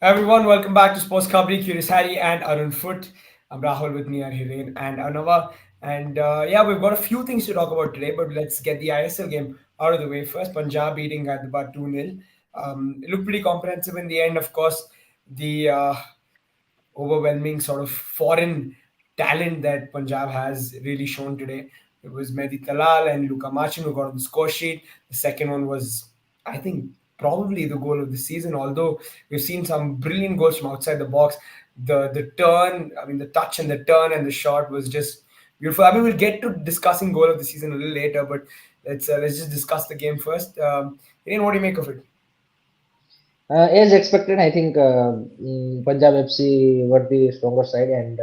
Hi everyone, welcome back to SportsKhabri, Curious Harry and arunfoot. I'm Rahul, with me are Hiren and Anava. And yeah, we've got a few things to talk about today, but let's get the ISL game out of the way first. Punjab beating Hyderabad 2-0. It looked pretty comprehensive in the end. Of course, the overwhelming sort of foreign talent that Punjab has really shown today. It was Mehdi Talal and Luka Machin who got on the score sheet. The second one was, I think, probably the goal of the season. Although we've seen some brilliant goals from outside the box, the turn, I mean, the touch and the turn and the shot was just beautiful. I mean, we'll get to discussing goal of the season a little later, but let's just discuss the game first. Ian, what do you make of it? As expected, I think Punjab FC were the stronger side and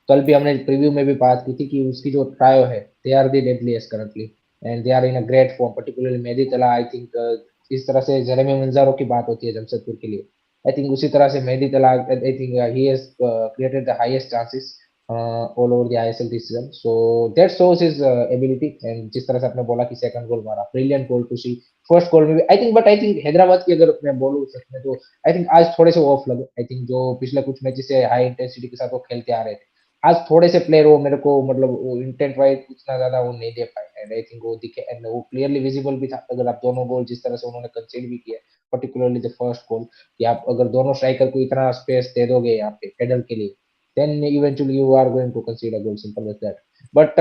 कल भी हमने preview में भी बात की थी कि उसकी जो ट्रायो है they are the deadliest currently and they are in a great form particularly Mehdi Talal I think इस तरह से जेरेमी मंजारो की बात होती है जमशेदपुर के लिए आई थिंक उसी तरह से Mehdi Talal I think he has created the highest chances all over the ISL this season. So that shows his ability and जिस तरह से आपने बोला कि सेकंड गोल मारा brilliant goal to see first goal में भी आई थिंक हैदराबाद की अगर मैं बोलूँ सच में तो आई थिंक आज थोड़े से ऑफ लगे आई थिंक जो पिछले कुछ मैच से हाई इंटेंसिटी के साथ वो खेलते आ रहे थे आज थोड़े से प्लेयर वो मेरे को मतलब वो इंटेंट वाइज उतना ज्यादा वो नहीं दे पाए एंड आई थिंक वो दिखे एंड वो क्लियरली विजिबल भी था अगर आप दोनों गोल जिस तरह से उन्होंने कंसीड भी किया पर्टिकुलरली द फर्स्ट गोल कि आप अगर दोनों स्ट्राइकर को इतना स्पेस दे दोगे यहाँ पे पेडल के लिए then eventually you are going to concede a goal simple as that. But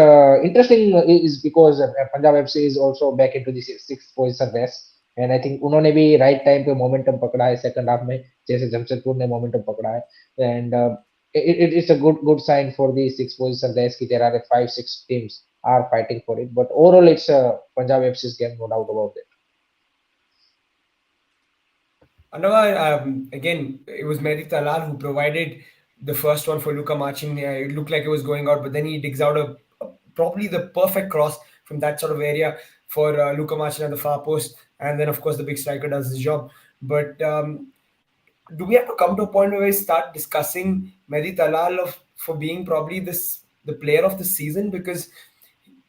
interesting is because Punjab FC is also back into the sixth position race and I think उन्होंने भी right time पे momentum पकड़ा है second half में जैसे जमशेदपुर ने momentum पकड़ा है and it is a good sign for the sixth position race कि there are 5-6 teams are fighting for it but overall it's a Punjab FC's game no doubt about that. Another, again, it was Mehdi Talal who provided the first one for Luka Machin. Yeah, it looked like it was going out, but then he digs out probably the perfect cross from that sort of area for Luka Machin at the far post. And then, of course, the big striker does his job. But do we have to come to a point where we start discussing Mehdi Talal for being probably the player of the season? Because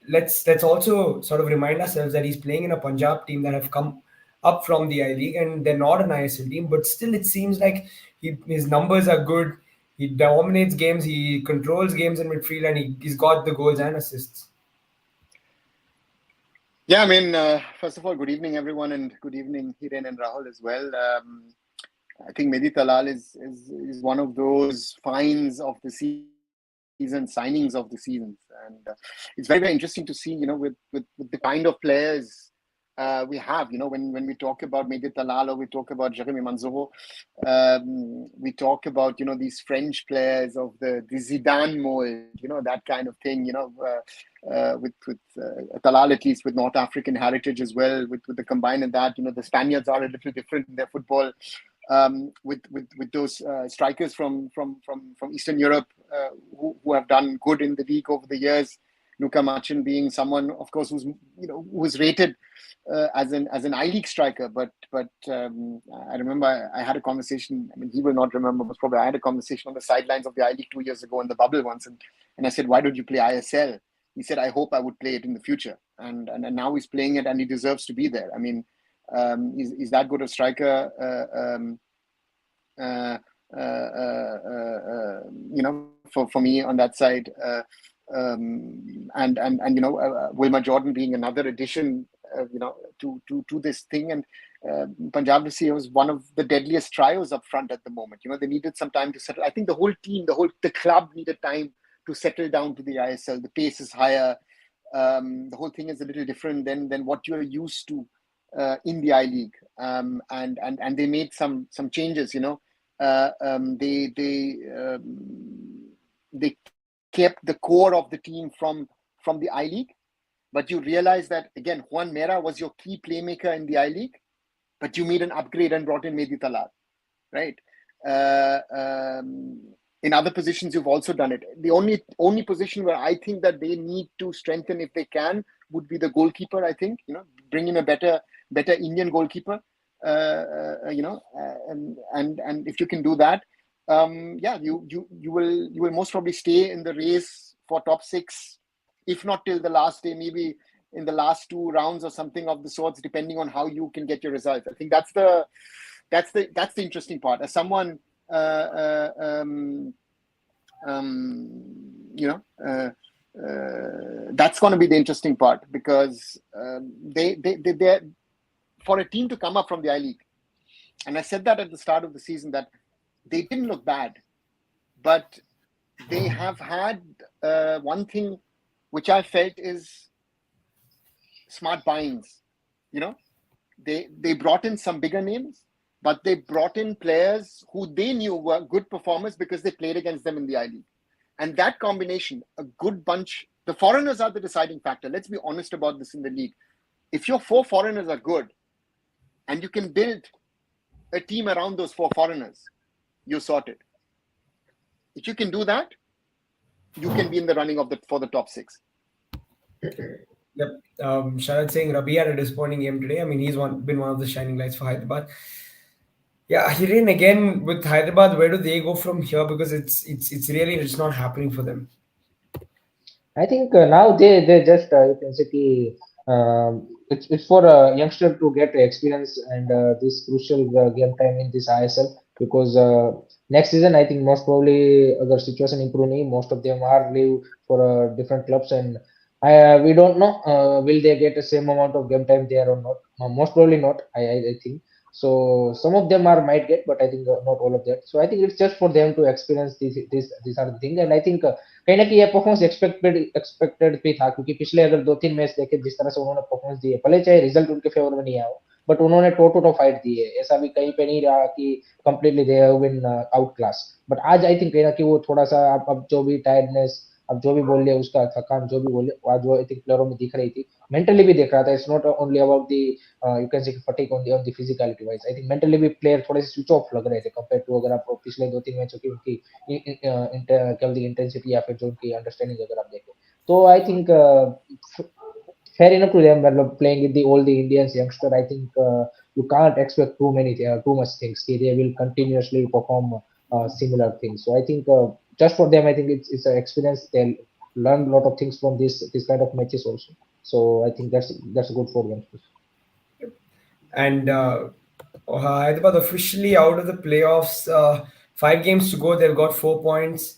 let's also sort of remind ourselves that he's playing in a Punjab team that have come up from the I League and they're not an ISL team, but still it seems like his numbers are good. He dominates games, he controls games in midfield, and he's got the goals and assists. Yeah, I mean, first of all, good evening, everyone, and good evening, Hiren and Rahul as well. I think Mehdi Talal is one of those finds of the season, signings of the seasons, and it's very interesting to see, with the kind of players we have. When we talk about Mehdi Talal or we talk about Jeremy Manzovo, we talk about these French players of the Zidane mold, that kind of thing. With Talal, at least with North African heritage as well, with the combine and that, the Spaniards are a little different in their football. With those strikers from Eastern Europe who have done good in the league over the years. Luka Machin being someone, of course, who was rated as an I League striker, but I remember I had a conversation. I mean, he will not remember, but probably I had a conversation on the sidelines of the I League 2 years ago in the bubble once, and I said, "Why don't you play ISL?" He said, "I hope I would play it in the future," and now he's playing it, and he deserves to be there. I mean, he's that good a striker. For me on that side, Wilmer Jordan being another addition, to this thing, and Punjab FC was one of the deadliest trios up front at the moment. They needed some time to settle. I think the whole team, the club needed time to settle down to the ISL. The pace is higher. The whole thing is a little different than what you're used to in the I League, and they made some changes. They kept the core of the team from the I League, but you realize that again, Juan Mera was your key playmaker in the I League, but you made an upgrade and brought in Mehdi Talal, right? In other positions, you've also done it. The only position where I think that they need to strengthen, if they can, would be the goalkeeper. I think bring in a better Indian goalkeeper. And if you can do that, you will most probably stay in the race for top 6, if not till the last day, maybe in the last 2 rounds or something of the sorts, depending on how you can get your results. I think that's the that's the interesting part. As someone, you know, that's going to be the interesting part, because they for a team to come up from the I League, and I said that at the start of the season, that they didn't look bad, but they have had one thing which I felt is smart buyings. You know, they brought in some bigger names, but they brought in players who they knew were good performers because they played against them in the I League. And that combination, a good bunch, the foreigners are the deciding factor. Let's be honest about this in the league. If your 4 foreigners are good and you can build a team around those 4 foreigners, you're sorted. If you can do that, you can be in the running for the top 6. Yep. Sharad saying Rabi had a disappointing game today. I mean, been one of the shining lights for Hyderabad. Yeah, Hiren, again with Hyderabad, where do they go from here? Because it's really it's not happening for them. I think now they just you can say it's for a youngster to get experience and this crucial game time in this ISL, because next season I think most probably other situation improve nahi, most of them are leave for different clubs, and we don't know will they get the same amount of game time there or not. Most probably not. I think so. Some of them are might get, but I think not all of that. So I think it's just for them to experience this these are the thing, and I think कहीं ना कहीं ये performance expected भी था, क्योंकि पिछले अगर 2-3 match देखे जिस तरह से उन्होंने परफॉर्मेंस दी है, भले चाहे रिजल्ट उनके फेवर में नहीं आया हो, बट उन्होंने टो टू टो फाइट दी है, ऐसा भी कहीं पे नहीं रहा कि completely they have been out class. But आज आई थिंक कहीं ना कहीं वो थोड़ा सा अब जो भी टायर्डनेस, अब जो भी बोल लिया उसका थकान जो भी बोले, आज वो आई थिंक प्लेयरों में दिख रही थी, मेंटली भी दिख रहा था। It's not only about the you can से fatigue on the physicality wise, I think mentally भी प्लेयर थोड़े से स्विच ऑफ लग रहे थे कंपेयर टू अगर आप पिछले 2-3 मैचों की उनकी केवल इंटेंसिटी या फिर जो उनकी अंडरस्टैंडिंग अगर आप देखें, तो I think fair enough to them, मतलब playing with all the Indians youngster, I think you can't expect too much things. They will continuously perform similar things. So I think just for them, I think it's an experience. They'll learn a lot of things from this kind of matches also. So I think that's good for them. And Hyderabad officially out of the playoffs. 5 games to go. They've got 4 points.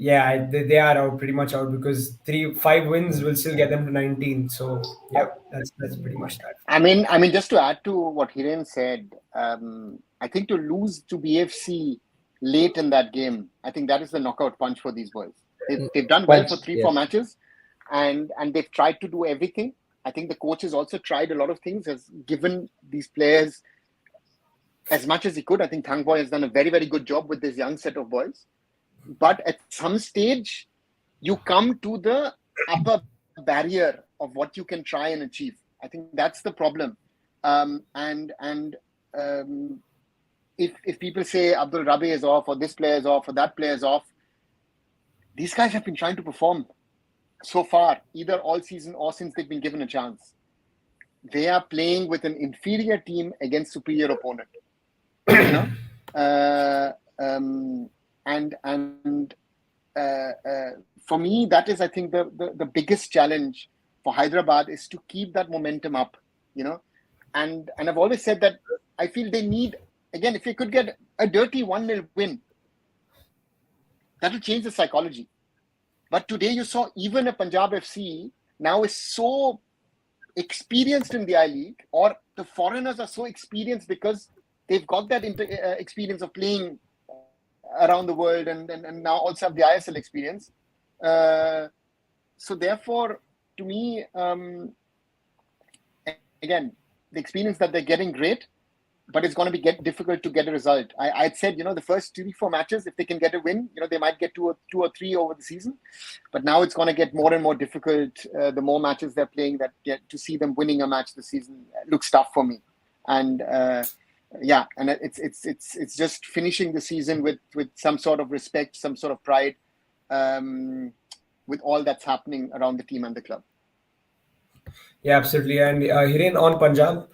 Yeah, they are out, pretty much out, because 5 wins will still get them to 19. So yeah, that's pretty much that. I mean, just to add to what Hiren said, I think to lose to BFC late in that game, I think that is the knockout punch for these boys. They've done well for 3-4 matches, and they've tried to do everything. I think the coach has also tried a lot of things, has given these players as much as he could. I think Thangboy has done a very, very good job with this young set of boys. But at some stage, you come to the upper barrier of what you can try and achieve. I think that's the problem. If people say Abdul Rabi is off, or this player is off, or that player is off, these guys have been trying to perform so far, either all season or since they've been given a chance. They are playing with an inferior team against superior opponent. You know, for me, that is, I think, the biggest challenge for Hyderabad is to keep that momentum up. You know, and I've always said that I feel they need, again, if they could get a dirty 1-0 win, that will change the psychology. But today you saw even a Punjab FC now is so experienced in the I League, or the foreigners are so experienced because they've got that experience of playing around the world, and now also have the ISL experience. So therefore, to me, again, the experience that they're getting, great, but it's going to be difficult to get a result. I'd said, the first 3-4 matches, if they can get a win, they might get 2 or 3 over the season. But now it's going to get more and more difficult. The more matches they're playing, that get to see them winning a match this season looks tough for me. And yeah, and it's just finishing the season with some sort of respect, some sort of pride, with all that's happening around the team and the club. Yeah, absolutely. And Hiren, on Punjab,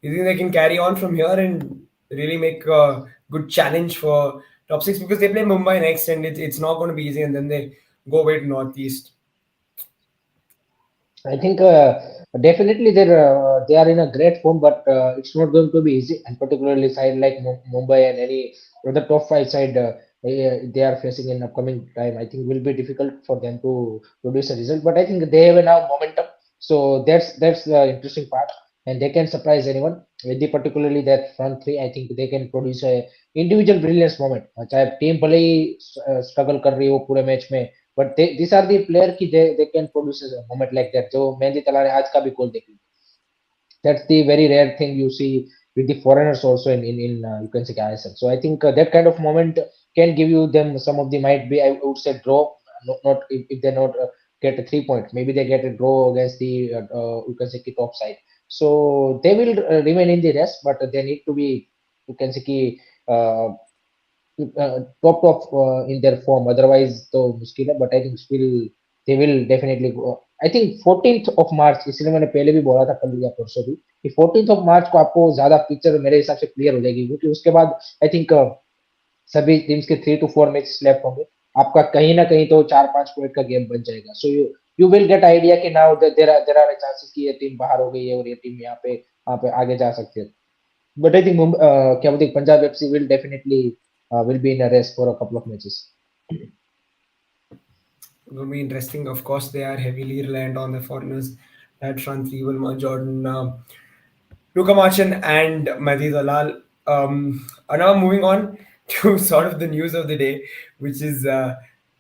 you think they can carry on from here and really make a good challenge for top 6? Because they play Mumbai next, and it's not going to be easy, and then they go away to Northeast. I think definitely they are in a great form, but it's not going to be easy, and particularly side like Mumbai and any other top five side they are facing in upcoming time. I think will be difficult for them to produce a result, but I think they have now momentum, so that's the interesting part, and they can surprise anyone. With the particularly that front three, I think they can produce a individual brilliance moment. चाहे team भले ही struggle कर रही हो पूरे match में, but these are the player ki they can produce a moment like that. जो मेहंदी तला ने आज का भी गोल देख ली, that's the very rare thing you see with the foreigners also in you can say ISL. So I think that kind of moment can give you them some of the might be I would say draw, not if they not get a 3 point, maybe they get a draw against the you can say top side. So they will remain in the rest, but they need to be you can say top in their form. Otherwise, तो मुश्किल है. But I think still they will definitely go. I think 14th of March, इसलिए मैंने पहले भी बोला था कल या परसों भी कि 14th of March को आपको ज्यादा पिक्चर मेरे हिसाब से क्लियर हो जाएगी, क्योंकि उसके बाद आई थिंक सभी टीम्स के 3 to 4 मैचेस लेफ्ट होंगे. आपका कहीं ना कहीं तो 4-5 पॉइंट का गेम बन जाएगा. So you will get idea कि नाउ देयर आर चांसेस कि ये टीम बाहर हो गई है और ये टीम यहाँ पे आगे जा सकती है. But I think क्या बोलते हैं, Punjab FC will be in a race for a couple of matches. It will be interesting. Of course, they are heavily reliant on the foreigners. That front three will Jordan, Luka Marchan, and Mehdi Dalal. And now moving on to sort of the news of the day, which is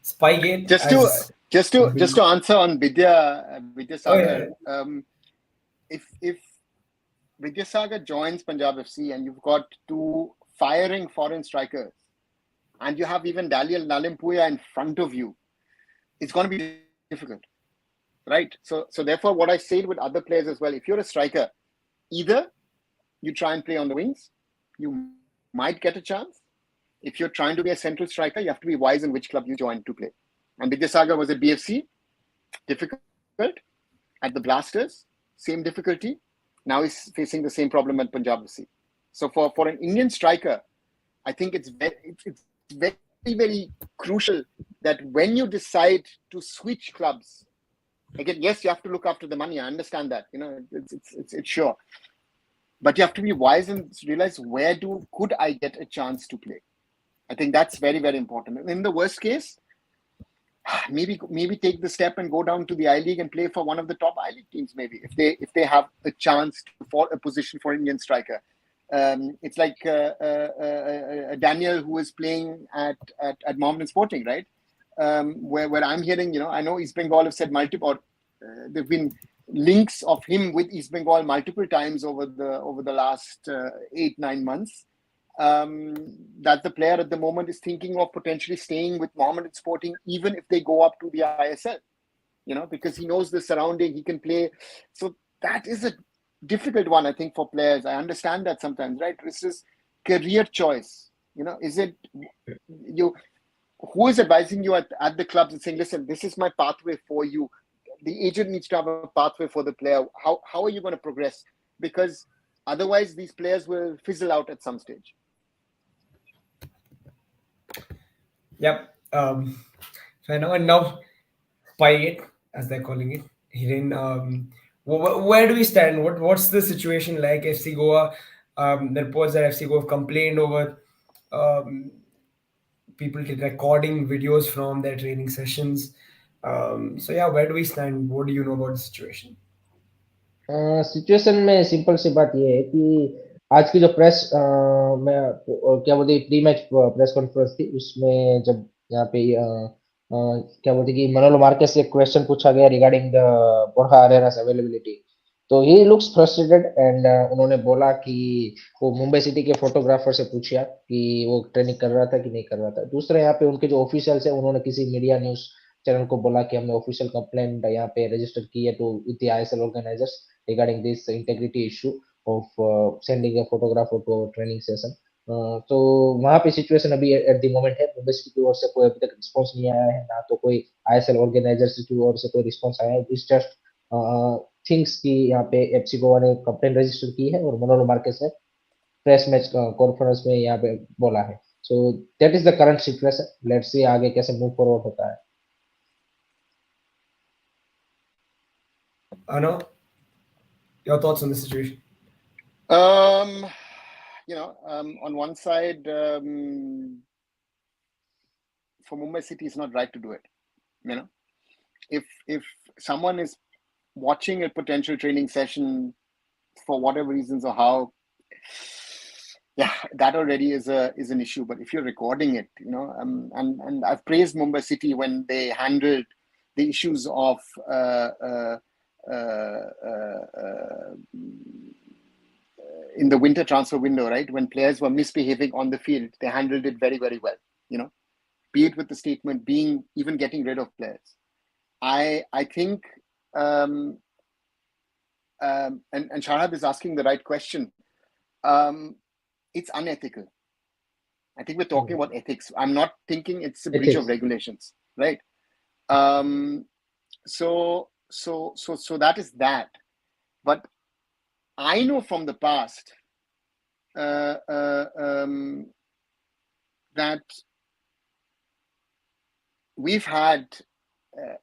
Spygate. Just to As just to just to answer on Vidya oh Sagar, yeah, if Vidya Sagar joins Punjab FC and you've got two firing foreign strikers, and you have even Daniel Nalimpuya in front of you, it's going to be difficult, right? So therefore, what I said with other players as well, if you're a striker, either you try and play on the wings, you might get a chance. If you're trying to be a central striker, you have to be wise in which club you join to play. And Vidya Sagar was at BFC, difficult. At the Blasters, same difficulty. Now he's facing the same problem at Punjab FC. So for an Indian striker, I think it's very, very crucial that when you decide to switch clubs, again, yes, you have to look after the money. I understand that. It's sure. But you have to be wise and realize could I get a chance to play? I think that's very, very important. And in the worst case, maybe take the step and go down to the I League and play for one of the top I League teams. Maybe if they have a chance for a position for Indian striker. It's like Daniel, who is playing at Mohammedan Sporting, right? Where I'm hearing, I know East Bengal have said multiple. There've been links of him with East Bengal multiple times over the last 8-9 months. That the player at the moment is thinking of potentially staying with Mohammedan Sporting, even if they go up to the ISL. Because he knows the surrounding, he can play. So that is a difficult one, I think, for players. I understand that sometimes, right? This is career choice. Is it you? Who is advising you at the clubs and saying, listen, this is my pathway for you? The agent needs to have a pathway for the player. How are you going to progress? Because otherwise, these players will fizzle out at some stage. yep. So I know, and now Spygate, as they're calling it, Hiren. Where do we stand? What's the situation like? FC Goa. The reports that FC Goa have complained over um, people recording videos from their training sessions. So yeah, where do we stand? What do you know about the situation? Situation में simple सी बात ये है कि आज की जो press में क्या बोलते प्री मैच प्रेस कॉन्फ्रेंस थी, उसमें जब यहाँ पे क्या बोलते कि मनोलो मार्केस से क्वेश्चन पूछा गया रिगार्डिंग द बोरखा अरेनास अवेलेबिलिटी, तो ही लुक्स फ्रस्ट्रेटेड एंड उन्होंने बोला कि वो मुंबई सिटी के फोटोग्राफर से पूछा कि वो ट्रेनिंग कर रहा था कि नहीं कर रहा था. दूसरा यहाँ पे उनके जो ऑफिशियल्स है, उन्होंने किसी मीडिया न्यूज चैनल को बोला कि हमने ऑफिशियल कंप्लेंट यहाँ पे रजिस्टर की है too with the ISL organisers regarding this integrity issue of sending a photographer to a training session. तो वहाँ पे सिचुएशन अभी एट द मोमेंट है. मुंबई सिटी की ओर से कोई अभी तक रिस्पांस नहीं आया है, ना तो कोई आईएसएल ऑर्गेनाइजर की ओर से कोई रिस्पांस आया है. इट्स जस्ट थिंग्स की यहाँ पे एफसी गोवा ने कंप्लेंट रजिस्टर की है और मनोलो मार्केस ने प्रेस मैच कॉन्फ्रेंस में यहाँ पे बोला है. So that is the current situation. Let's see आगे कैसे मूव फॉरवर्ड होता है. I know. Your thoughts on the situation? Um, on one side, for Mumbai City, it's not right to do it. You know, if someone is watching a potential training session for whatever reasons or how, yeah, that already is an issue. But if you're recording it, and I've praised Mumbai City when they handled the issues of in the winter transfer window, right? When players were misbehaving on the field, they handled it very, very well. Be it with the statement, being even getting rid of players. I think, and Shahab is asking the right question. It's unethical. I think we're talking about ethics. I'm not thinking it's a breach of regulations, right? So that is that. But I know from the past that we've had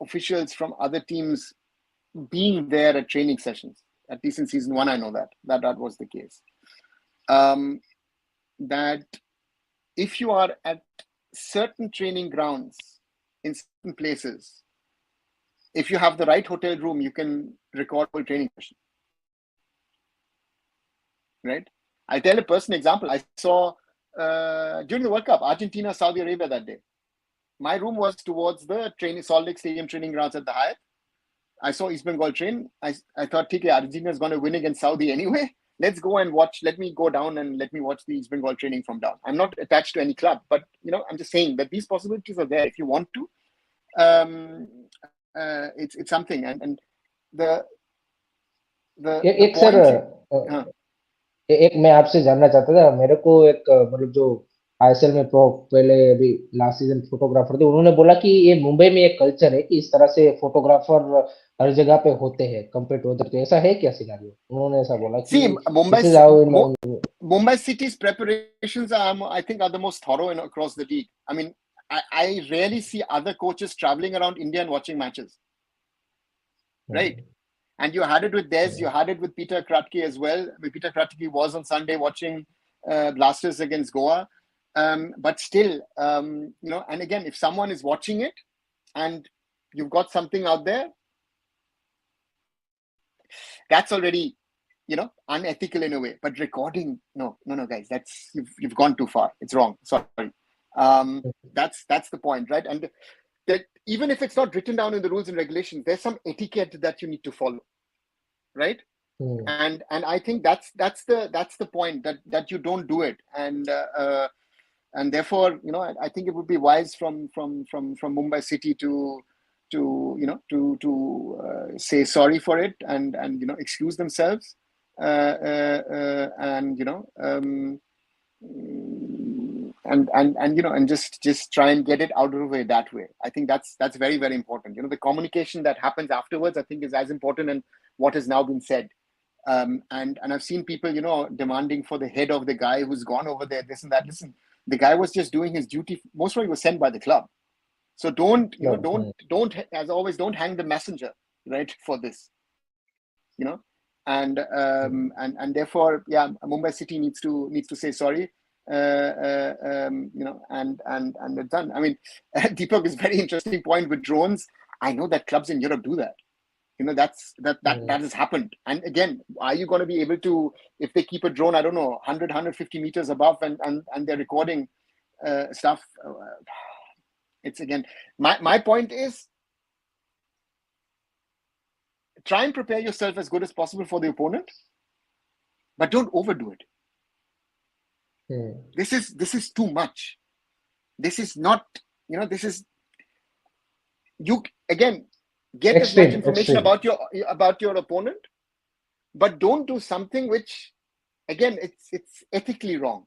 officials from other teams being there at training sessions. At least in season 1, I know that was the case. That if you are at certain training grounds in certain places, if you have the right hotel room, you can record full training session. Right? I'll tell a personal example. I saw during the World Cup, Argentina, Saudi Arabia that day. My room was towards the Salt Lake Stadium training grounds at the Hyatt. I saw East Bengal train. I thought, okay, Argentina is going to win against Saudi anyway. Let's go and watch. Let me go down and let me watch the East Bengal training from down. I'm not attached to any club, but I'm just saying that these possibilities are there if you want to. It's something, and the एक point. Sir एक मैं आपसे जानना चाहता था, मेरे को एक मतलब जो आईएसएल में पहले अभी लास्ट सीजन फोटोग्राफर थे, उन्होंने बोला कि ये मुंबई में एक कल्चर है कि इस तरह से फोटोग्राफर हर जगह पे होते हैं कंपेयर टू अदर। तो ऐसा है क्या सिनेरियो? उन्होंने ऐसा बोला कि Mumbai City's preparations I think are the most thorough across the league. I mean, I rarely see other coaches traveling around India and watching matches. Right? And you had it with Des, you had it with Peter Kratke as well. Peter Kratke was on Sunday watching Blasters against Goa. But still, and again, if someone is watching it and you've got something out there, that's already, unethical in a way. But recording, no, guys, that's you've gone too far. It's wrong. Sorry. That's the point, right? And that even if it's not written down in the rules and regulations, there's some etiquette that you need to follow, right? And I think that's the point, that you don't do it, and therefore, I think it would be wise from Mumbai City to say sorry for it and excuse themselves, and just try and get it out of the way that way. I think that's very, very important. The communication that happens afterwards, I think, is as important and what has now been said. And I've seen people, demanding for the head of the guy who's gone over there, this and that. Listen, the guy was just doing his duty. Most probably was sent by the club. So don't as always, don't hang the messenger, right, for this, and therefore, yeah, Mumbai City needs to say sorry. And it's done. I mean, Deepak is very interesting point with drones. I know that clubs in Europe do that. That has happened. And again, are you going to be able to, if they keep a drone, I don't know, 150 meters above and they're recording stuff? It's again, my point is, try and prepare yourself as good as possible for the opponent, but don't overdo it. This is too much. This is not, this is, you again get as much information about your opponent, but don't do something which, again, it's ethically wrong,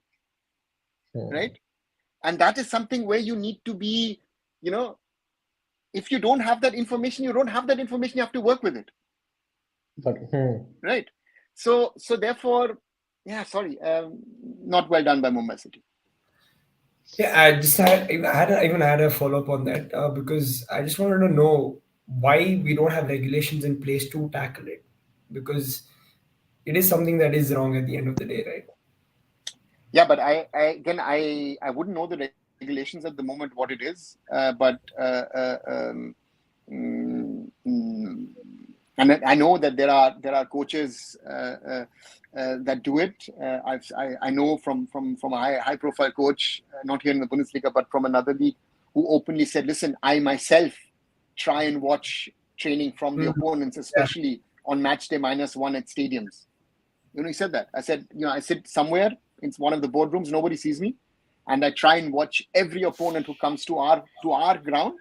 right? And that is something where you need to be, if you don't have that information, you have to work with it. Right? So therefore, yeah, sorry, not well done by Mumbai City. Yeah, I just had a follow up on that because I just wanted to know why we don't have regulations in place to tackle it. Because it is something that is wrong at the end of the day, right? Yeah, but I wouldn't know the regulations at the moment what it is, but and I know that there are coaches that do it. I know from a high profile coach, not here in the Bundesliga, but from another league, who openly said, "Listen, I myself try and watch training from the opponents, especially on match day -1 at stadiums." He said that. I said, I sit somewhere in one of the boardrooms, nobody sees me, and I try and watch every opponent who comes to our ground.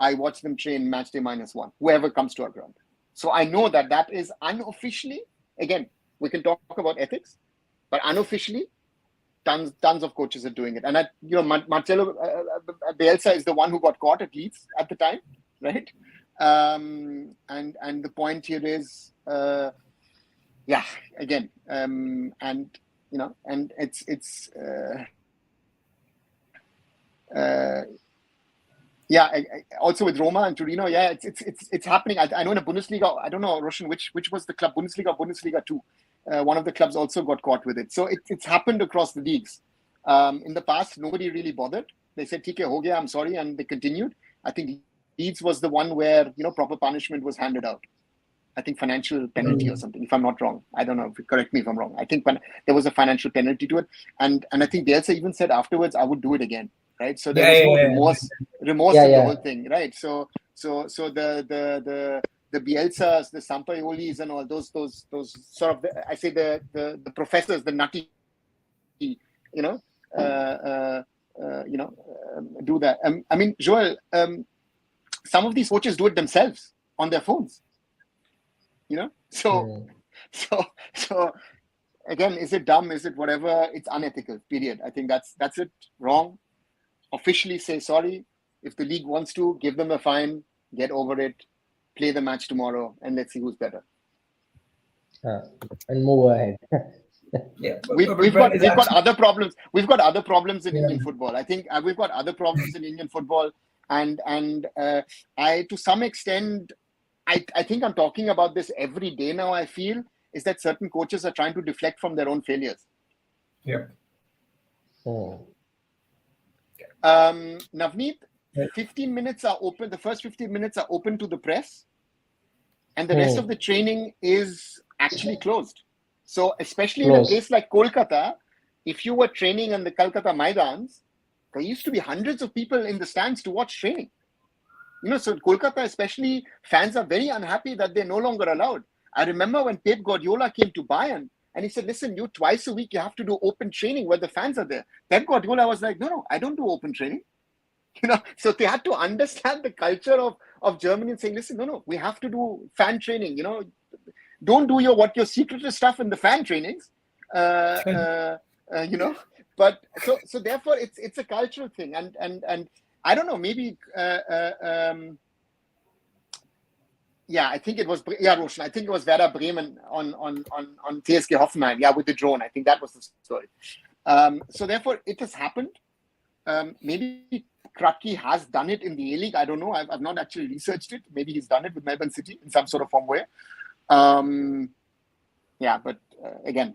I watch them train match day -1, whoever comes to our ground. So I know that is unofficially, again, we can talk about ethics, but unofficially, tons of coaches are doing it. And Marcelo Bielsa is the one who got caught at Leeds at the time, right? And the point here is, again, and it's also with Roma and Torino, it's happening. I know in the Bundesliga, I don't know, Roshan, which was the club, Bundesliga or Bundesliga 2. One of the clubs also got caught with it. So it's happened across the leagues. In the past, nobody really bothered. They said, "Theek hai, ho gaya, I'm sorry," and they continued. I think Leeds was the one where proper punishment was handed out. I think financial penalty or something, if I'm not wrong. I don't know. Correct me if I'm wrong. I think there was a financial penalty to it, and I think Bielsa even said afterwards, "I would do it again." Right. So there was no remorse in the whole thing. Right. So the Bielsas, the Sampaiolis, and all those sort of the professors, the nutty, do that. I mean, Joel, some of these coaches do it themselves on their phones. So again, is it dumb? Is it whatever? It's unethical. Period. I think that's it. Wrong. Officially say sorry. If the league wants to, give them a fine. Get over it. Play the match tomorrow, and let's see who's better. And move ahead. We've got other problems. We've got other problems in Indian football. I think we've got other problems in Indian football, and I to some extent. I think I'm talking about this every day now, I feel, is that certain coaches are trying to deflect from their own failures. Yeah. Navneet, 15 minutes are open. The first 15 minutes are open to the press, and the rest of the training is actually closed. So especially in a place like Kolkata, if you were training in the Kolkata Maidans, there used to be hundreds of people in the stands to watch training. So in Kolkata especially, fans are very unhappy that they're no longer allowed. I remember when Pep Guardiola came to Bayern, and he said, "Listen, you twice a week, you have to do open training where the fans are there." Pep Guardiola was like, no, I don't do open training. So they had to understand the culture of Germany and saying, "Listen, no, we have to do fan training. Don't do your secretive stuff in the fan trainings." But so therefore it's a cultural thing, and I don't know, maybe I think it was Roshan. I think it was Werder Bremen on TSG Hoffenheim, with the drone. I think that was the story. So therefore it has happened. Maybe Kratky has done it in the A-League. I don't know. I've not actually researched it. Maybe he's done it with Melbourne City in some sort of form way. But again,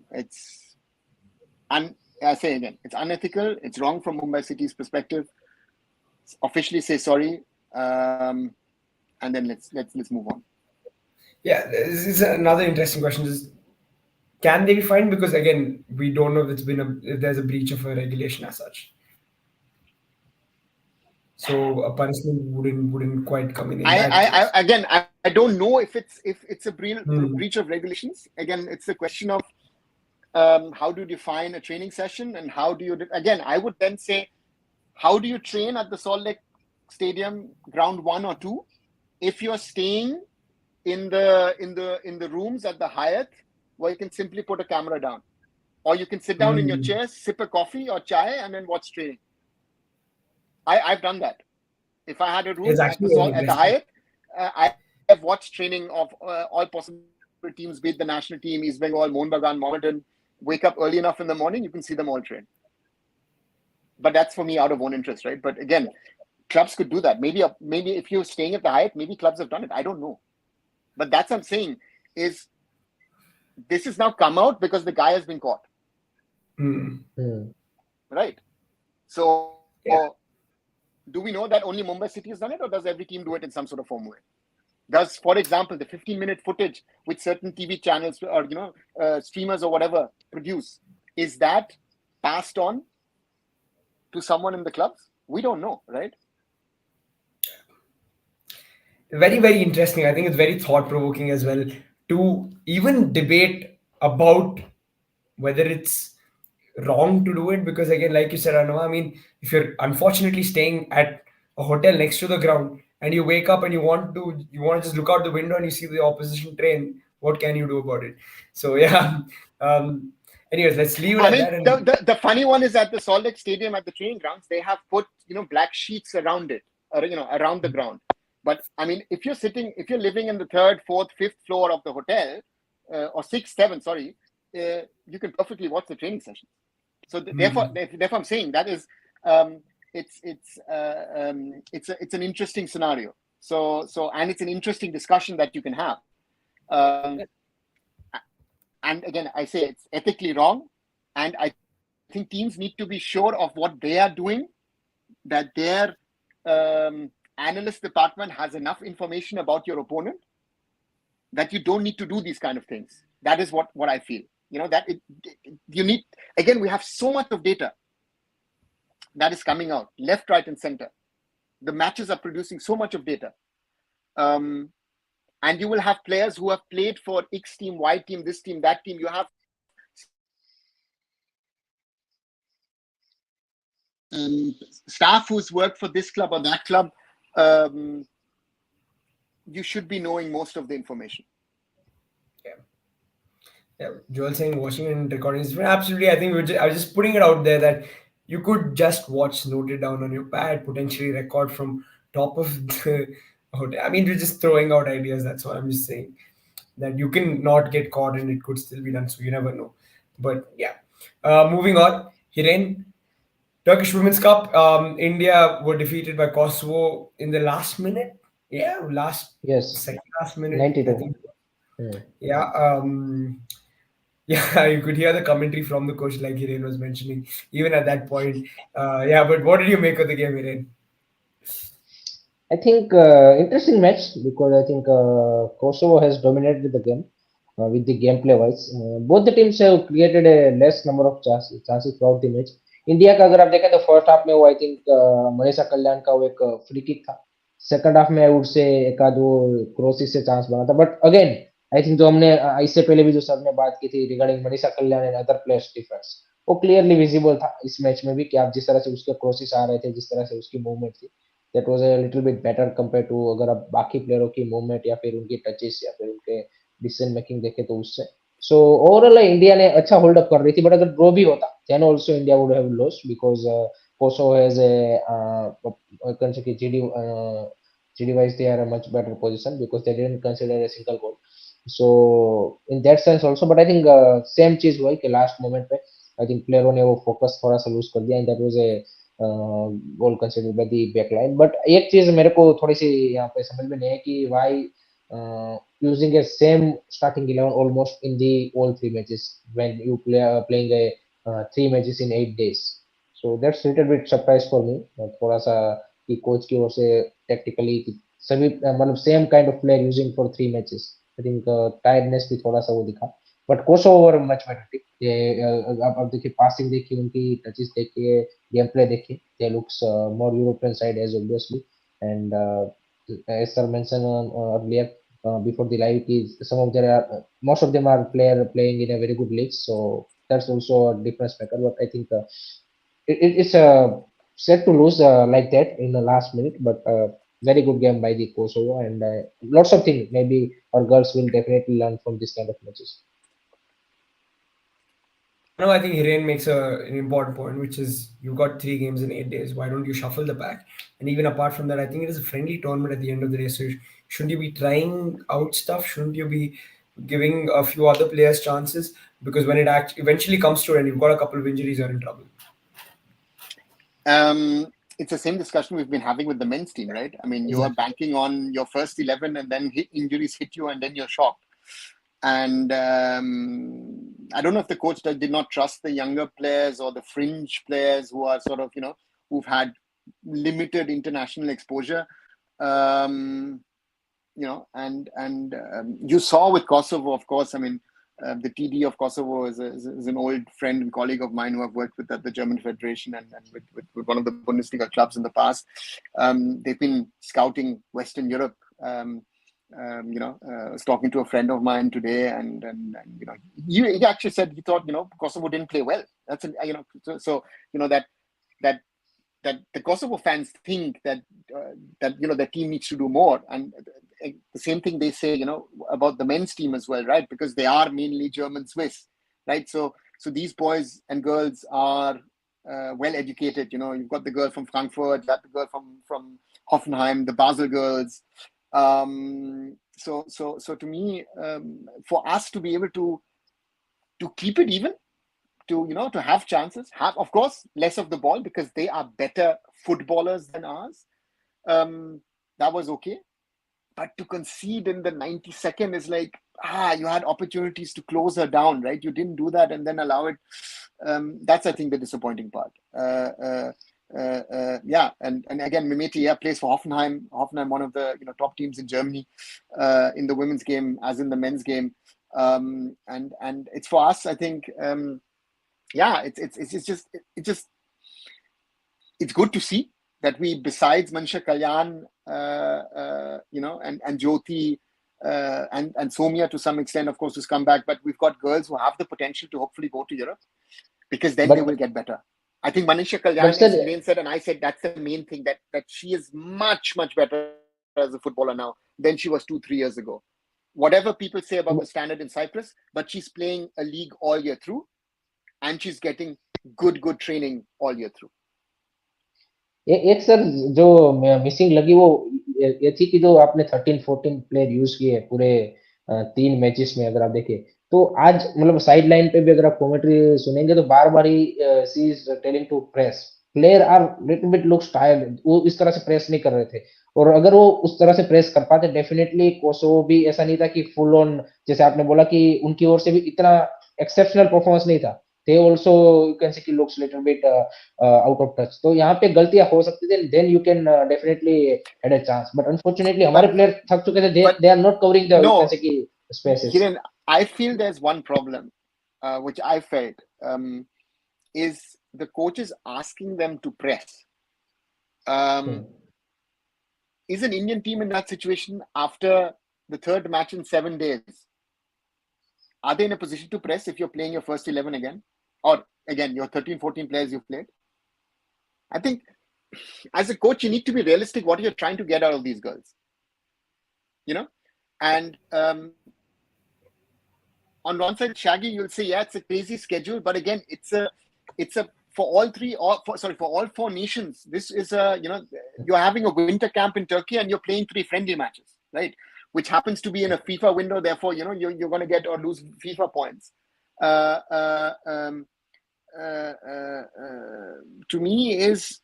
I say again, it's unethical. It's wrong from Mumbai City's perspective. Officially say sorry, and then let's move on. Yeah, this is another interesting question. Can they be fined? Because again, we don't know if there's a breach of a regulation as such. So a punishment wouldn't quite come in. I don't know if it's a breach of regulations. Again, it's a question of how do you define a training session, and how do you I would then say, how do you train at the Salt Lake Stadium ground 1 or 2 if you're staying in the rooms at the Hyatt, where you can simply put a camera down, or you can sit down in your chair, sip a coffee or chai, and then watch training? I've done that. If I had a room at the Hyatt, I have watched training of all possible teams, be it the national team, East Bengal, Mohun Bagan, Mohammedan. Wake up early enough in the morning, you can see them all train. But that's for me out of own interest, right? But again, clubs could do that. Maybe if you're staying at the Hyatt, maybe clubs have done it. I don't know. But that's what I'm saying is, this has now come out because the guy has been caught, Hmm. right? So Yeah. do we know that only Mumbai City has done it, or does every team do it in some sort of form way? Does, for example, the 15-minute footage which certain TV channels or streamers or whatever produce, is that passed on to someone in the clubs? We don't know, right? Very, very interesting. I think it's very thought provoking as well to even debate about whether it's wrong to do it, because again, like you said, Anova, I mean, if you're unfortunately staying at a hotel next to the ground and you wake up and you want to just look out the window and you see the opposition train, what can you do about it? So yeah. um Anyways, let's leave it I at mean, that. And the funny one is at the Salt Lake Stadium at the training grounds, they have put black sheets around it, or around the ground. But I mean, if you're living in the third, fourth, fifth floor of the hotel, or sixth, seventh, sorry, you can perfectly watch the training session. So therefore, I'm saying that is, it's an interesting scenario. And it's an interesting discussion that you can have. And again, I say it's ethically wrong, and I think teams need to be sure of what they are doing, that their analyst department has enough information about your opponent, that you don't need to do these kind of things. That is what I feel. You need, again, we have so much of data that is coming out left, right, and center. The matches are producing so much of data. And you will have players who have played for X team, Y team, this team, that team. You have staff who's worked for this club or that club. You should be knowing most of the information. yeah, Joel saying watching and recording is absolutely. I think I was just putting it out there that you could just watch, note it down on your pad, potentially record from top of the hotel. I mean, we're just throwing out ideas. That's what I'm just saying. That you can not get caught and it could still be done. So you never know. But yeah, moving on. Hiren, Turkish Women's Cup. India were defeated by Kosovo in the last minute. Yeah, Yes, second last minute. I 92. think. Hmm. Yeah. Yeah, you could hear the commentary from the coach, like Hiren was mentioning, even at that point. Yeah, but what did you make of the game, Hiren? I think interesting match because I think Kosovo has dominated the game with the gameplay wise. Both the teams have created a less number of chances throughout the match. India का अगर आप देखें तो first half में वो I think Manisha कल्याण का वो एक फ्री किक था. सेकंड हाफ में आई वुड से एक आध वो क्रॉसेस से चांस बना था. बट अगेन आई थिंक जो हमने इससे पहले भी जो सर ने बात की थी regarding Manisha Kalyan and other players difference, वो क्लियरली विजिबल था इस मैच में भी कि आप जिस तरह से उसके क्रॉसेस आ रहे थे, जिस तरह से उसकी मूवमेंट थी, that was a little bit better compare to अगर आप बाकी प्लेयरों की मूवमेंट या फिर उनकी टचेस या फिर उनके डिसीजन मेकिंग देखें तो उससे. सो ओवरऑल इंडिया ने अच्छा होल्ड अप कर रही थी. बट अगर ड्रॉ भी होता then also India would have lost because Kosovo has a consider GD wise they are a much better position because they didn't consider a single goal. So in that sense also, but I think same चीज हुआ कि last moment पे I think प्लेयरों ने वो focus थोड़ा सा loose कर दिया and that was a goal considered by the back line. But एक चीज मेरे को थोड़ी सी यहाँ पे समझ में नहीं है कि why using a same starting 11 almost in the all three matches when you playing a 3 matches in 8 days. So that's little bit surprise for me. थोड़ा सा कि कोच की ओर से टेक्टिकली सभी मतलब same kind of player using for 3 matches. I think tiredness भी थोड़ा सा वो दिखा. But Kosovo were much better team. ये आप देखिए पासिंग देखिए, उनकी टचेस देखिए, गेम प्ले देखिए, they looks more European side as obviously. And as sir mentioned earlier before the live is some of their most of them are playing in a very good league, so that's also a difference maker. But I think it's set to lose like that in the last minute, but very good game by the Kosovo and lots of things. Maybe our girls will definitely learn from this kind of matches. No, I think Hiren makes an important point, which is you got 3 games in 8 days. Why don't you shuffle the pack? And even apart from that, I think it is a friendly tournament at the end of the day. So shouldn't you be trying out stuff? Shouldn't you be giving a few other players chances? Because when it eventually comes to it and you've got a couple of injuries, you're in trouble. It's the same discussion we've been having with the men's team, right? I mean, you are Exactly. banking on your first 11 and then injuries hit you and then you're shocked. And I don't know if the coach did not trust the younger players or the fringe players who are sort of, who've had limited international exposure. And you saw with Kosovo, of course. I mean, the TD of Kosovo is an old friend and colleague of mine who I've worked with at the German Federation and with one of the Bundesliga clubs in the past. They've been scouting Western Europe. I was talking to a friend of mine today, and he actually said he thought Kosovo didn't play well. That's that the Kosovo fans think that the team needs to do more, and the same thing they say about the men's team as well, right? Because they are mainly German Swiss, right? So these boys and girls are well educated. You've got the girl from Frankfurt, you got the girl from Hoffenheim, the Basel girls. So to me, for us to be able to keep it even, to have chances, have, of course, less of the ball because they are better footballers than ours. That was okay. But to concede in the 92nd is like, you had opportunities to close her down, right? You didn't do that and then allow it. That's, I think, the disappointing part. And again, Mimeti plays for Hoffenheim. Hoffenheim, one of the top teams in Germany, in the women's game as in the men's game. And it's for us, I think. It's good to see that we, besides Manisha Kalyan, and Jyoti, and Somya to some extent, of course, who's come back, but we've got girls who have the potential to hopefully go to Europe, because then they will get better. I think Manisha Kalyan, as Hiren said, and I said, that's the main thing, that she is much, much better as a footballer now than she was 2-3 years ago. Whatever people say about the standard in Cyprus, but she's playing a league all year through, and she's getting good training all year through. एक sir जो missing लगी वो ये थी कि जो आपने 13-14 player use किए पूरे 3 मैचेस में, अगर आप देखें तो आज मतलब साइड लाइन पे भी अगर आप कमेंट्री सुनेंगे तो बार बार ही she is telling to press, player are little bit looks tired, वो इस तरह से प्रेस नहीं कर रहे थे, और अगर वो उस तरह से प्रेस कर पाते डेफिनेटली कोसोवो भी ऐसा नहीं था कि फुल ऑन, जैसे आपने बोला कि उनकी ओर से भी इतना एक्सेप्शनल परफॉर्मेंस नहीं था, they also you can say कि looks little bit out of touch, तो यहाँ पे गलतियां हो सकती थी, then you can definitely had a chance, but unfortunately हमारे प्लेयर थक चुके थे, they are not covering the you can say कि spaces. Hiren, I feel there's one problem which I felt is the coaches asking them to press. Is an Indian team in that situation after the third match in 7 days? Are they in a position to press if you're playing your first 11 again? Or again, your 13-14 players you've played? I think as a coach, you need to be realistic what you're trying to get out of these girls. And on one side, Shaggy, you'll say, yeah, it's a crazy schedule, but again, it's a for all 4 nations. This is you're having a winter camp in Turkey and you're playing 3 friendly matches, right? Which happens to be in a FIFA window. Therefore, you're going to get or lose FIFA points. To me, is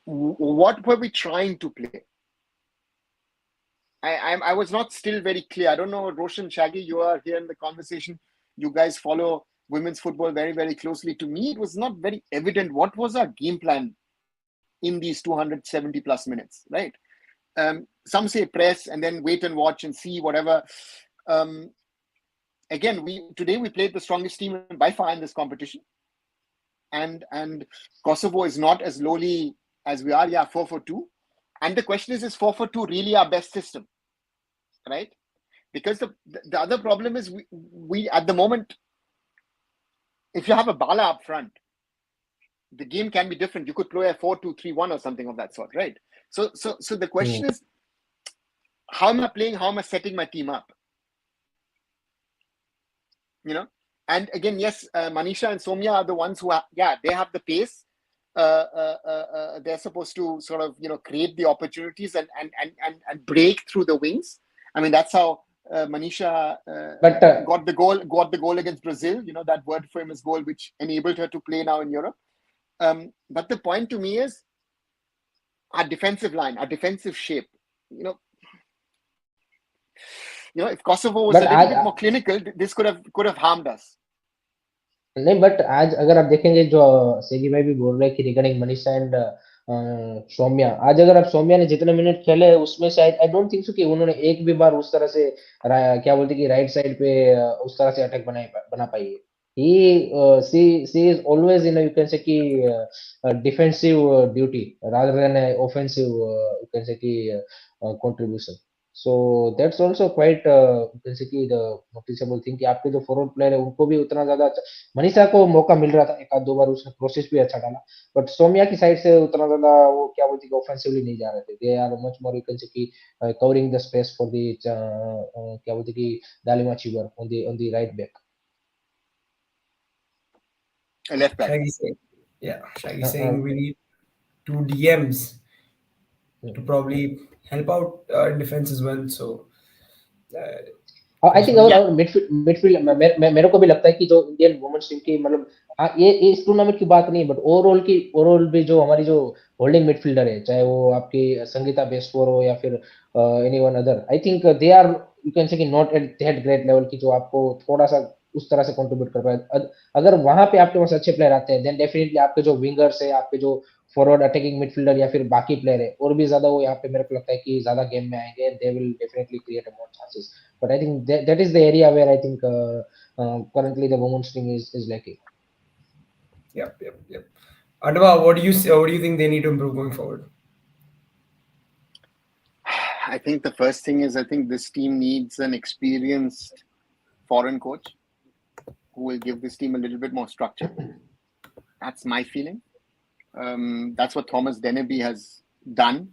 what were we trying to play? I was not still very clear. I don't know, Roshan, Shaggy, you are here in the conversation. You guys follow women's football very, very closely. To me, it was not very evident what was our game plan in these 270 plus minutes, right? Some say press and then wait and watch and see whatever. Again, today we played the strongest team by far in this competition, and Kosovo is not as lowly as we are. 4-4-2, and the question is 4-4-2 really our best system, right? Because the other problem is we at the moment, if you have a Bala up front, the game can be different. You could play a 4-2-3-1 or something of that sort, right? So the question is, how am I playing? How am I setting my team up? And again, yes, Manisha and Somya are the ones who are, they have the pace. They're supposed to sort of, create the opportunities and break through the wings. I mean, that's how Manisha got the goal against Brazil. That word famous goal, which enabled her to play now in Europe. But the point to me is our defensive line, our defensive shape. if Kosovo was but a little आज bit more clinical, this could have harmed us. नहीं, but आज अगर आप देखेंगे जो सेगी भाई भी बोल रहे हैं कि रिगार्डिंग मनीषा एंड सौम्या, आज अगर आप सौम्या ने जितने मिनट खेले उसमें से आई डोंट थिंक सो कि उन्होंने एक भी बार उस तरह से क्या बोलते कि राइट साइड पे उस तरह से अटैक बना पाई है. She is always in you can say कि defensive duty rather than offensive you can say कि contribution. So that's also quite you can say कि द नोटिसेबल थिंग कि आपके जो फॉरवर्ड प्लेयर है उनको भी उतना ज्यादा मनीषा को मौका मिल रहा था, एक आध दो बार उसने प्रोसेस भी अच्छा डाला, बट सौम्या की साइड से उतना ज्यादा वो क्या बोलते हैं ऑफेंसिवली नहीं जा रहे थे. They are much more you can say कि covering the space for the क्या बोलते हैं कि Dalima Chhibber on the right back. A left back. Shaggy saying we need two DMs to probably help out in defense as well. So I think Yeah. और midfield मेरे को भी लगता है कि जो इंडियन वुमेन्स टीम की मतलब ये इस टूर्नामेंट की बात नहीं, बट ओवरऑल भी जो हमारी जो होल्डिंग मिडफील्डर है, चाहे वो आपकी संगीता बेस्टोर हो या फिर anyone other, I think they are you can say कि not at that great level की जो आपको थोड़ा सा उस तरह से कंट्रीब्यूट कर पाए. अगर वहां पे आपके पास अच्छे प्लेयर आते हैं देन डेफिनेटली आपके जो विंगर्स है, आपके जो फॉरवर्ड अटैकिंग मिडफील्डर या फिर बाकी प्लेयर है और भी ज्यादा वो यहाँ पे मेरे को लगता है कि ज्यादा गेम में आएंगे. They will definitely create more chances, but I think that is the area where I think currently the women's team is lacking. Yep. Adwa, what do you think they need to improve going forward? I think the first thing is I think this team needs an experienced foreign coach who will give this team a little bit more structure. That's my feeling. That's what Thomas Deneby has done,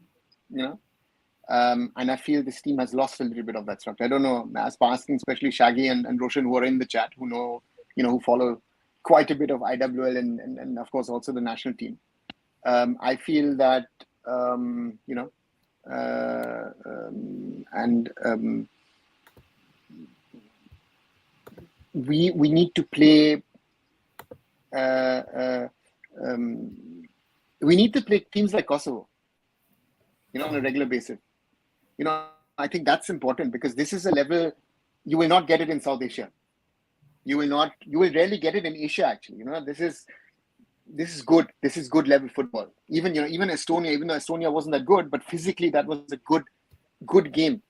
and I feel this team has lost a little bit of that structure. I don't know, as per asking especially Shaggy and Roshan, who are in the chat, who know, who follow quite a bit of IWL and of course also the national team. I feel that, we need to play. We need to play teams like Kosovo, on a regular basis. I think that's important because this is a level you will not get it in South Asia. You will rarely get it in Asia, actually. This is good. This is good level football. Even Estonia, even though Estonia wasn't that good, but physically that was a good game.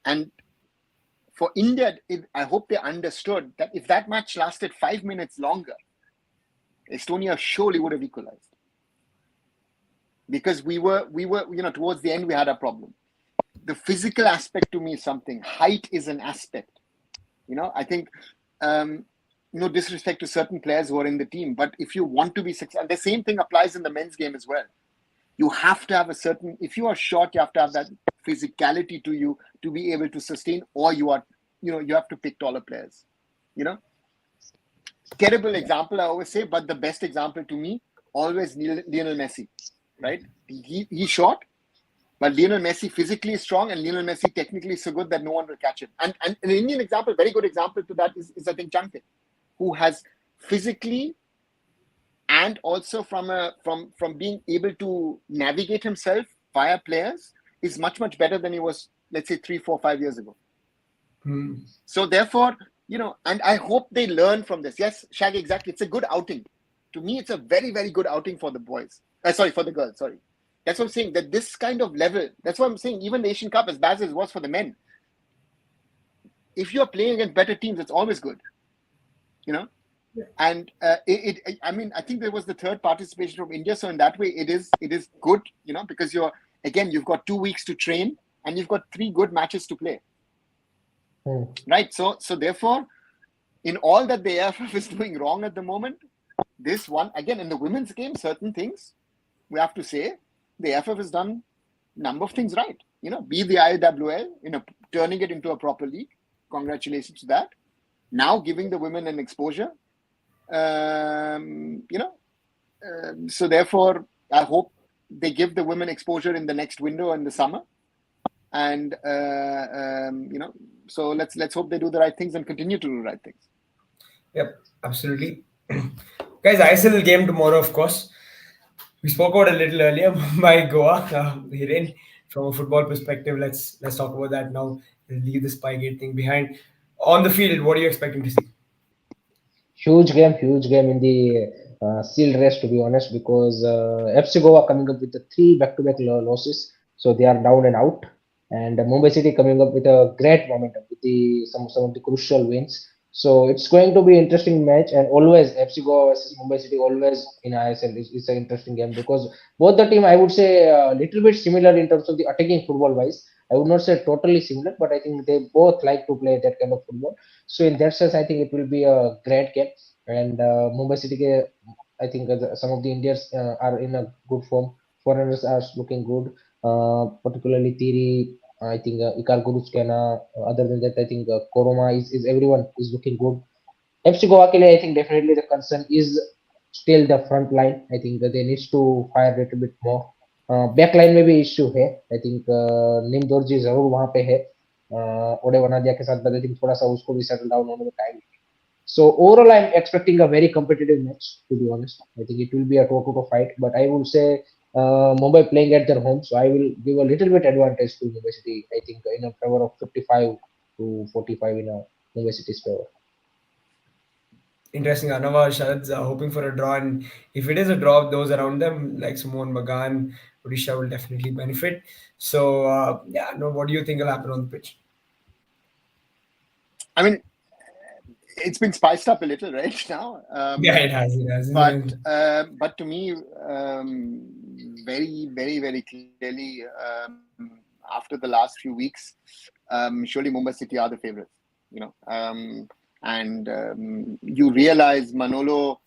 And for India, I hope they understood that if that match lasted 5 minutes longer, Estonia surely would have equalized. Because we were, towards the end, we had a problem. The physical aspect to me is something. Height is an aspect. I think, no disrespect to certain players who are in the team, but if you want to be successful, the same thing applies in the men's game as well. You have to have if you are short, you have to have that physicality to you to be able to sustain, or you have to pick taller players. Terrible example, I always say, but the best example to me, always Lionel Messi, right? He's short, but Lionel Messi physically is strong, and Lionel Messi technically is so good that no one will catch him. And an Indian example, very good example to that is I think Chante, who has physically and also from being able to navigate himself via players is much better than he was, let's say 3, 4, 5 years ago. So therefore, and I hope they learn from this. Yes, Shaggy, exactly. It's a good outing. To me, it's a very, very good outing for the boys. For the girls, sorry. That's what I'm saying, that this kind of level, that's what I'm saying, even the Asian Cup, as bad as it was for the men, if you're playing against better teams, it's always good. And I think there was the third participation from India. So in that way, it is good, because you've got 2 weeks to train and you've got 3 good matches to play. Right. So therefore, in all that the AFF is doing wrong at the moment, this one, again, in the women's game, certain things we have to say, the AFF has done a number of things right. Be the IWL, turning it into a proper league. Congratulations to that. Now giving the women an exposure. So therefore, I hope they give the women exposure in the next window in the summer. And, so let's hope they do the right things and continue to do the right things. Yep, absolutely. Guys, ISL game tomorrow, of course. We spoke about a little earlier by Goa, Hiren, from a football perspective. Let's talk about that now. leave the Spygate thing behind. On the field, what are you expecting to see? Huge game in the sealed race, to be honest, because FC Goa coming up with the three back-to-back losses, so they are down and out, and Mumbai City coming up with a great momentum with the some of the crucial wins. So it's going to be interesting match, and always FC Goa versus Mumbai City always in ISL is an interesting game because both the team I would say a little bit similar in terms of the attacking football wise. I would not say totally similar, but I think they both like to play that kind of football. So in that sense, I think it will be a great game. And Mumbai City, I think some of the Indians are in a good form. Foreigners are looking good, particularly Thierry. I think Ikar Guruskena. Other than that, I think Koroma is everyone is looking good. FC Goa के लिए I think definitely the concern is still the front line. I think they need to fire a little bit more. Back line में भी issue है I think निम दोर्जी जरूर वहां पे है ओडे वनादिया के साथ आई थिंक थोड़ा सा उसको भी सेटल डाउन होने में time so overall, I'm expecting a very competitive match. To be honest, I think it will be a toe-to-toe fight. But I will say Mumbai playing at their home, so I will give a little bit advantage to Mumbai City. I think in a favor of 55 to 45 in a Mumbai City's favor. Interesting. Anava Sharad's hoping for a draw, and if it is a draw, those around them like Sumon Bagan, Odisha will definitely benefit. So yeah, no. What do you think will happen on the pitch? I mean, it's been spiced up a little right now. Yeah, it has. It has. But to me, very, very, very clearly, after the last few weeks, surely Mumbai City are the favorites. You know, and you realize Manolo,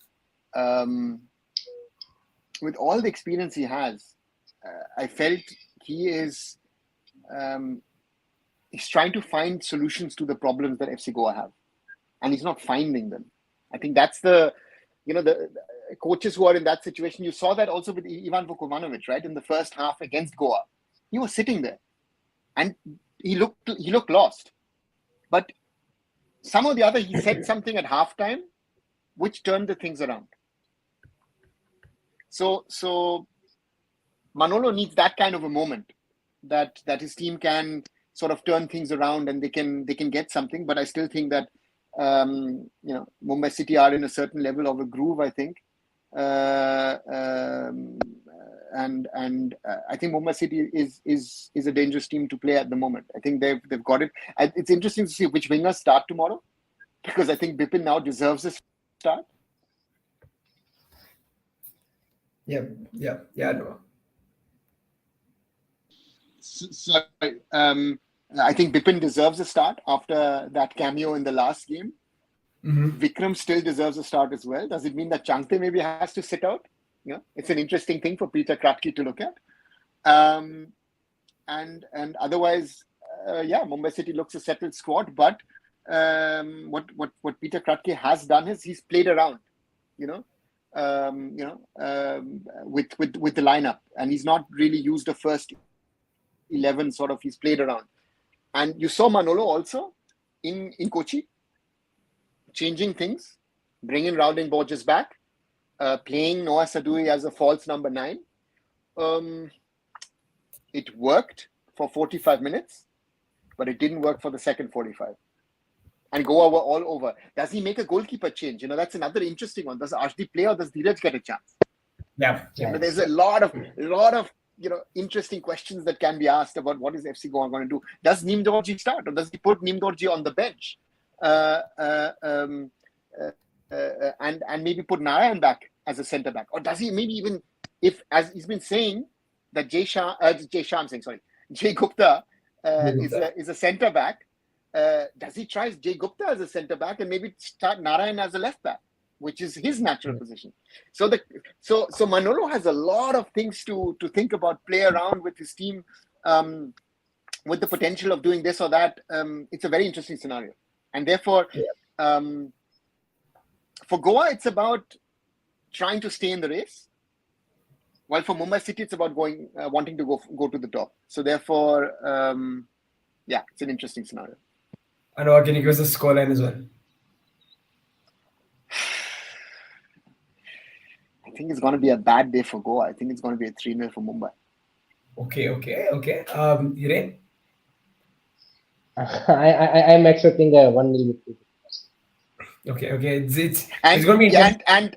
with all the experience he has, I felt he is he's trying to find solutions to the problems that FC Goa have, and he's not finding them. I think that's the coaches who are in that situation. You saw that also with Ivan Vukovanovic, right? In the first half against Goa, he was sitting there, and he looked lost. But somehow or the other, he said something at halftime, which turned the things around. So Manolo needs that kind of a moment that his team can sort of turn things around and they can get something. But I still think that Mumbai City are in a certain level of a groove, I think. And I think Mumbai City is a dangerous team to play at the moment. I think they've got it. It's interesting to see which wingers start tomorrow, because I think Bipin now deserves a start. Yeah, no. So I think Bipin deserves a start after that cameo in the last game. Mm-hmm. Vikram still deserves a start as well. Does it mean that Changte maybe has to sit out? It's an interesting thing for Peter Kratky to look at. And otherwise, Mumbai City looks a settled squad. But what Peter Kratky has done is he's played around, with the lineup, and he's not really used the first 11 sort of. He's played around, and you saw Manolo also in Kochi changing things, bringing Rowling Borges back, playing Noah Sadui as a false number 9. It worked for 45 minutes, but it didn't work for the second 45. And Goa were all over. Does he make a goalkeeper change? That's another interesting one. Does Ashdeep play or does Dheeraj get a chance? Yeah. There's a lot of interesting questions that can be asked about what is FC Goa going to do. Does Neem Dorji start or does he put Neem Dorji on the bench? And maybe put Narayan back as a centre back, or does he maybe even, if as he's been saying that Jay Gupta is a centre back, does he try Jay Gupta as a centre back and maybe start Narayan as a left back, which is his natural position? So Manolo has a lot of things to think about, play around with his team, with the potential of doing this or that. It's a very interesting scenario, and therefore. For Goa, it's about trying to stay in the race, while for Mumbai City, it's about wanting to go to the top. So therefore, it's an interesting scenario. And can you give us the scoreline as well? I think it's going to be a bad day for Goa. I think it's going to be a 3-0 for Mumbai. Okay. Hiren? I'm expecting a 1-0 victory. Okay. It's And going to be yeah, interesting. and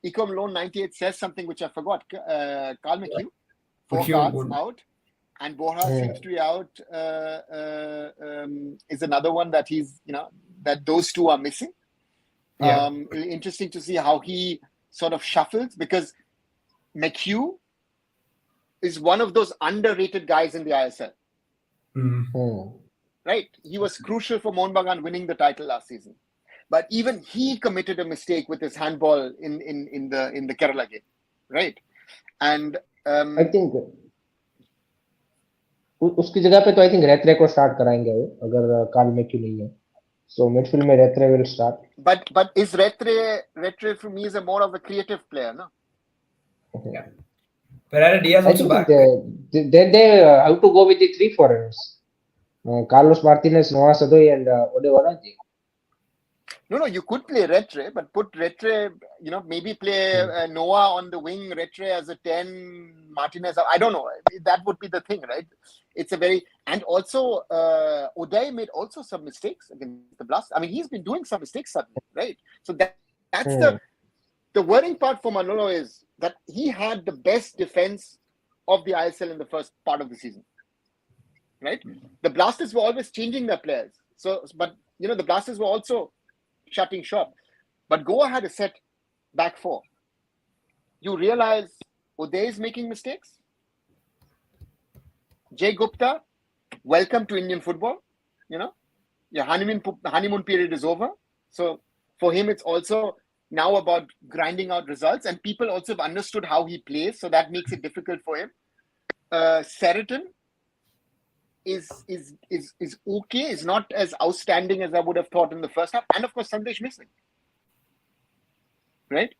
Ecom Loan 98 says something which I forgot. Carl McHugh, four McHugh cards won. out, and Borja Hmm. seems to be out. Is another one that that those two are missing. Yeah. Interesting to see how he sort of shuffles, because McHugh is one of those underrated guys in the ISL. Mm. Hmm. Right? He was crucial for Mohun Bagan winning the title last season. But even he committed a mistake with his handball in the Kerala game, right? And I think उसकी जगह पे तो I think रेत्रे को start कराएंगे वो, अगर Karl McCue नहीं है, सो मिडफील्ड में Retre will start. but is Retre for me is a more of a creative player, no? Yeah. Pereira Diaz I also think back. they have to go with the three foreigners. Carlos Martinez, Noah Sadoy, and Odewaraji. No, you could play Retre, but put Retre, maybe play Noah on the wing, Retre as a 10, Martinez. I don't know. That would be the thing, right? It's a very, and also Uday made also some mistakes against the Blast. I mean, he's been doing some mistakes suddenly, right? So that's Hmm. the worrying part for Manolo is that he had the best defense of the ISL in the first part of the season, right? The Blasters were always changing their players. So, but the Blasters were also shutting shop. But Goa had a set back four. You realize Uday is making mistakes. Jay Gupta, welcome to Indian football. Your honeymoon period is over. So for him, it's also now about grinding out results, and people also have understood how he plays, so that makes it difficult for him. Seriton is okay, is not as outstanding as I would have thought in the first half, and of course Sandesh missing, right?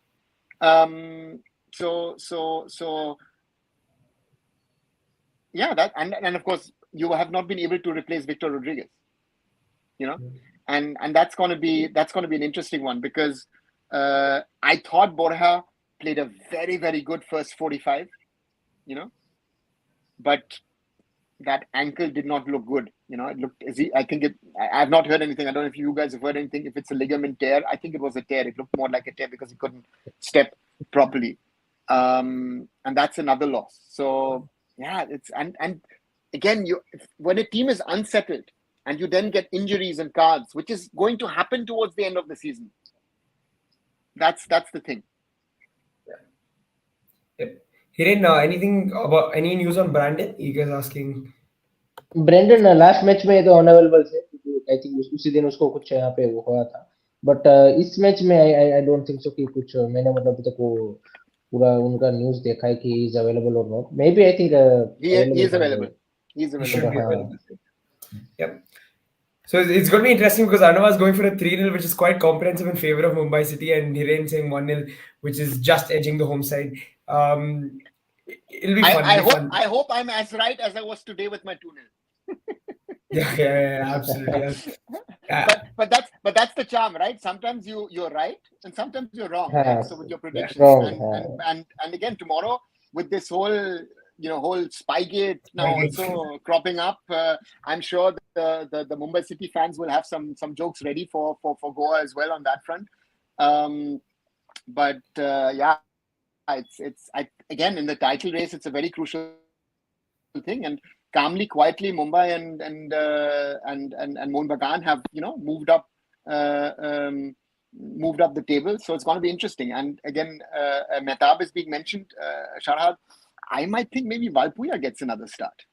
So yeah, that and of course you have not been able to replace Victor Rodriguez, and that's going to be an interesting one, because I thought Borja played a very, very good first 45, but that ankle did not look good. It looked I think I've not heard anything. I don't know if you guys have heard anything. If it's a ligament tear, I think it was a tear. It looked more like a tear because he couldn't step properly. And that's another loss. So yeah, it's and again, when a team is unsettled and you then get injuries and cards, which is going to happen towards the end of the season, that's the thing. Yep. Hiren, anything about any news on Brandon? You guys asking? Brandon last match में तो unavailable थे, I think उसी दिन उसको कुछ यहाँ पे वो हुआ था, बट इस मैच में आई डोंट थिंक सो कि कुछ मैंने मतलब अभी तक वो पूरा उनका न्यूज देखा है कि इज अवेलेबल और not. Maybe I think He available is होंगे. available. He's He should available. be हाँ. available. Yep. So it's going to be interesting because Anova is going for a 3-0, which is quite comprehensive in favor of Mumbai City, and Hiren saying 1-0, which is just edging the home side. It'll be fun. I It'll be hope fun. I'm as right as I was today with my 2-0. Yeah, absolutely. But that's the charm, right? Sometimes you're right and sometimes you're wrong, right? हाँ, So with your Yeah. predictions, strong. and again tomorrow with this whole Spygate now also cropping up, I'm sure the Mumbai City fans will have some jokes ready for Goa as well on that front. But yeah, again in the title race, it's a very crucial thing, and calmly, quietly, Mumbai and Mohun Bagan have moved up the table, so it's going to be interesting. And again, Mehtab is being mentioned. Sharhad, I might think maybe Valpuya gets another start.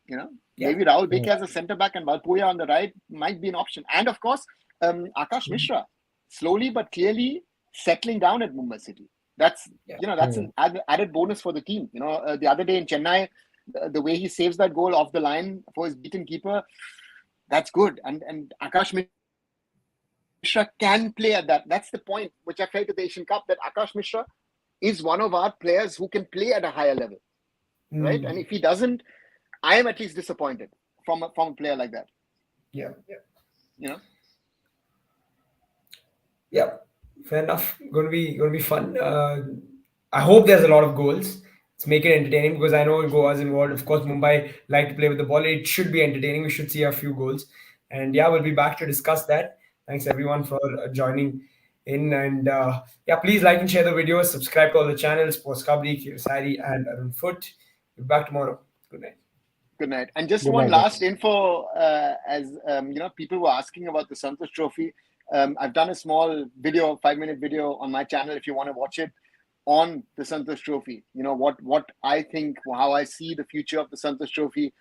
Maybe Rahul Beke as a centre back and Valpuya on the right might be an option. And of course, Akash Mishra slowly but clearly settling down at Mumbai City. That's an added bonus for the team. The other day in Chennai, the way he saves that goal off the line for his beaten keeper, that's good. And Akash Mishra can play at that. That's the point which I felt at the Asian Cup, that Akash Mishra is one of our players who can play at a higher level, right? And if he doesn't, I am at least disappointed from a player like that. Yeah. Yeah. Fair enough. Going to be fun. I hope there's a lot of goals. let's make it entertaining because I know Goa's involved. Of course, Mumbai like to play with the ball. It should be entertaining. We should see a few goals. And yeah, we'll be back to discuss that. Thanks everyone for joining in. And yeah, please like and share the videos. Subscribe to all the channels: SportsKhabri, Kirsari, and Arun Foot. We'll be back tomorrow. Good night. Good night. And just Good one night, last guys. info, as people were asking about the Santosh Trophy. I've done a small video, 5-minute video on my channel. If you want to watch it, on the Santosh Trophy. What I think, how I see the future of the Santosh Trophy.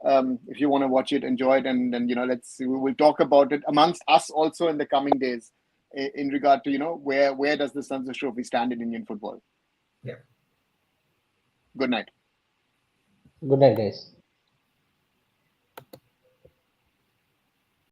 If you want to watch it, enjoy it, and then we will talk about it amongst us also in the coming days, in regard to where does the Santosh Trophy stand in Indian football. Yeah. Good night. Good night, guys.